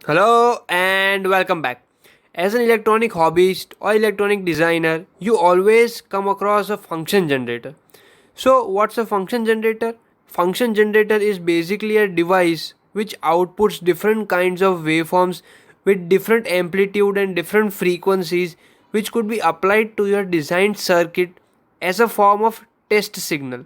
Hello and welcome back. As an electronic hobbyist or electronic designer, you always come across a function generator. So, what's a function generator? Function generator is basically a device which outputs different kinds of waveforms with different amplitude and different frequencies which could be applied to your designed circuit as a form of test signal.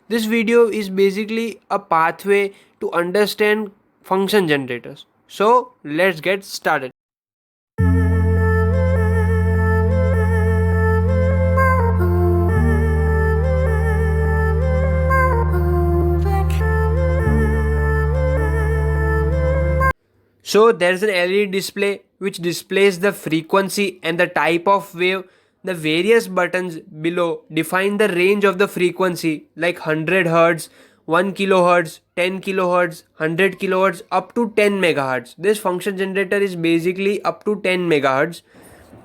This video is basically a pathway to understand function generators. So let's get started. So there's an LED display which displays the frequency and the type of wave. The various buttons below define the range of the frequency like 100 Hz, 1 kHz, 10 kHz, 100 kHz up to 10 MHz. This function generator is basically up to 10 MHz,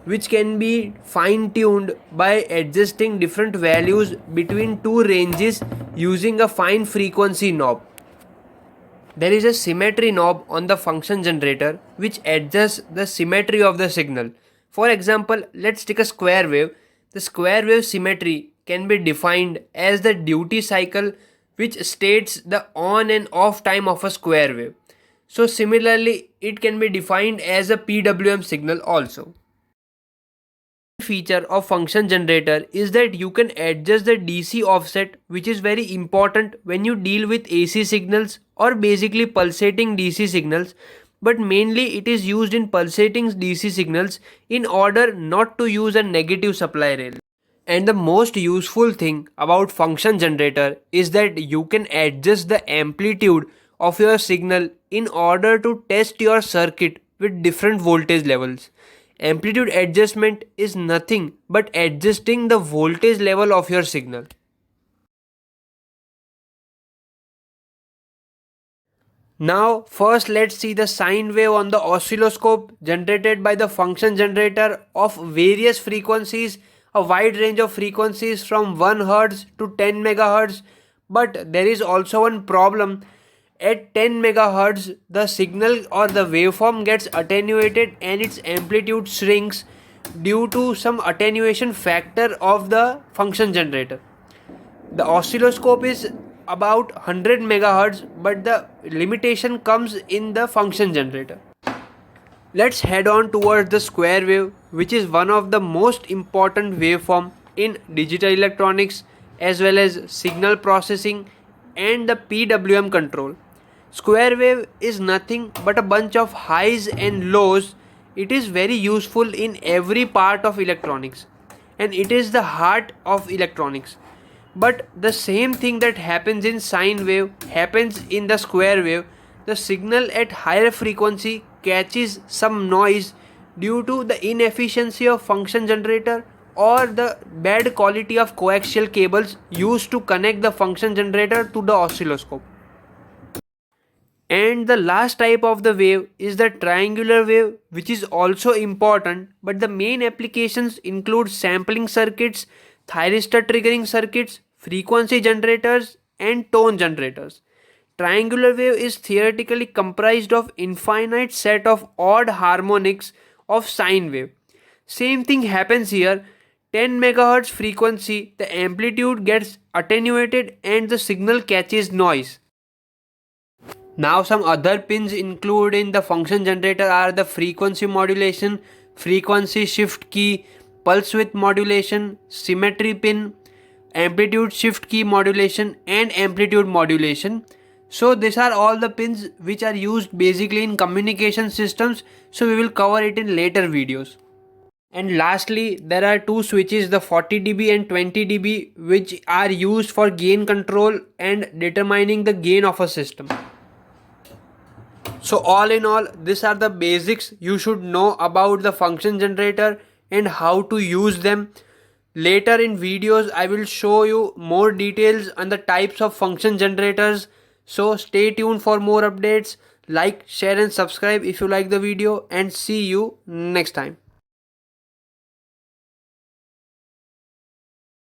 which can be fine tuned by adjusting different values between two ranges using a fine frequency knob. There is a symmetry knob on the function generator which adjusts the symmetry of the signal. For example, let's take a square wave. The square wave symmetry can be defined as the duty cycle which states the on and off time of a square wave. So similarly, it can be defined as a PWM signal also. Feature of function generator is that you can adjust the DC offset, which is very important when you deal with AC signals or basically pulsating DC signals, but mainly it is used in pulsating DC signals in order not to use a negative supply rail. And the most useful thing about function generator is that you can adjust the amplitude of your signal in order to test your circuit with different voltage levels. Amplitude adjustment is nothing but adjusting the voltage level of your signal. Now first let's see the sine wave on the oscilloscope generated by the function generator of various frequencies, a wide range of frequencies from 1 Hz to 10 MHz. But there is also one problem. At 10 MHz, the signal or the waveform gets attenuated and its amplitude shrinks due to some attenuation factor of the function generator. The oscilloscope is about 100 MHz, but the limitation comes in the function generator. Let's head on towards the square wave, which is one of the most important waveform in digital electronics as well as signal processing and the PWM control. Square wave is nothing but a bunch of highs and lows. It is very useful in every part of electronics and it is the heart of electronics. But the same thing that happens in sine wave happens in the square wave. The signal at higher frequency catches some noise due to the inefficiency of function generator or the bad quality of coaxial cables used to connect the function generator to the oscilloscope. And the last type of the wave is the triangular wave, which is also important, but the main applications include sampling circuits, thyristor triggering circuits, frequency generators and tone generators. Triangular wave is theoretically comprised of infinite set of odd harmonics of sine wave. Same thing happens here. 10 MHz frequency, the amplitude gets attenuated and the signal catches noise. Now some other pins included in the function generator are the frequency modulation, frequency shift key, pulse width modulation, symmetry pin, amplitude shift key modulation and amplitude modulation. So these are all the pins which are used basically in communication systems, so we will cover it in later videos. And lastly, there are two switches, the 40 dB and 20 dB, which are used for gain control and determining the gain of a system. So all in all, these are the basics you should know about the function generator and how to use them. Later in videos, I will show you more details on the types of function generators. So stay tuned for more updates. Like, share and subscribe if you like the video and see you next time.